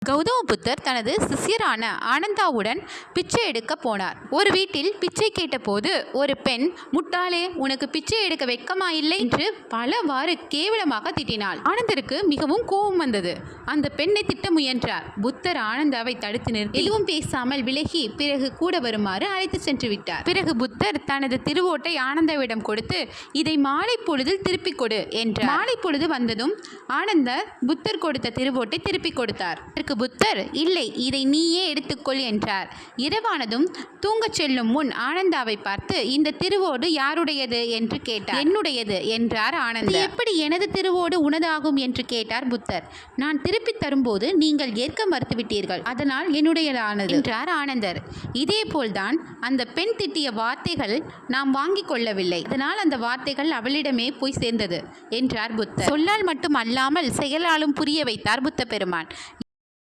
கௌதம புத்தர் தனது சிஷ்யரான ஆனந்தாவுடன் பிச்சை எடுக்க போனார். ஒரு வீட்டில் பிச்சை கேட்டபோது ஒரு பெண், முட்டாளே, உனக்கு பிச்சை எடுக்க வெட்கமா இல்லை என்று பலவாறு கேவலமாக திட்டினாள். ஆனந்தருக்கு மிகவும் கோபம் வந்தது. அந்த பெண்ணை திட்ட முயன்றார். புத்தர் ஆனந்தாவை தடுத்து நிறுத்தி எதுவும் பேசாமல் விலகி பிறகு கூட வருமாறு அழைத்து சென்று விட்டார். பிறகு புத்தர் தனது திருவோட்டை ஆனந்தாவிடம் கொடுத்து, இதை மாலை பொழுதில் திருப்பிக் கொடு என்றார். மாலை பொழுது வந்ததும் ஆனந்தர் புத்தர் கொடுத்த திருவோட்டை திருப்பிக் கொடுத்தார். புத்தர், இல்லை, இதை நீயே எடுத்துக்கொள் என்றார். இரவானதும் தூங்கச் செல்லும் முன் ஆனந்தாவை பார்த்து, இந்த திருவோடு யாருடையது என்று கேட்டார். என்னுடையது என்றார் ஆனந்தர். எப்படி எனது திருவோடு உனதாகும் என்று கேட்டார் புத்தர். நான் திருப்பி தரும்போது நீங்கள் ஏற்க மறுத்துவிட்டீர்கள், அதனால் என்னுடையதானது என்றார் ஆனந்தர். இதே போல்தான் அந்த பெண் திட்டிய வார்த்தைகள் நாம் வாங்கிக் கொள்ளவில்லை, அதனால் அந்த வார்த்தைகள் அவளிடமே போய் சேர்ந்தது என்றார் புத்தர். சொல்லால் மட்டும் அல்லாமல் செயலாலும் புரிய வைத்தார் புத்த பெருமான்.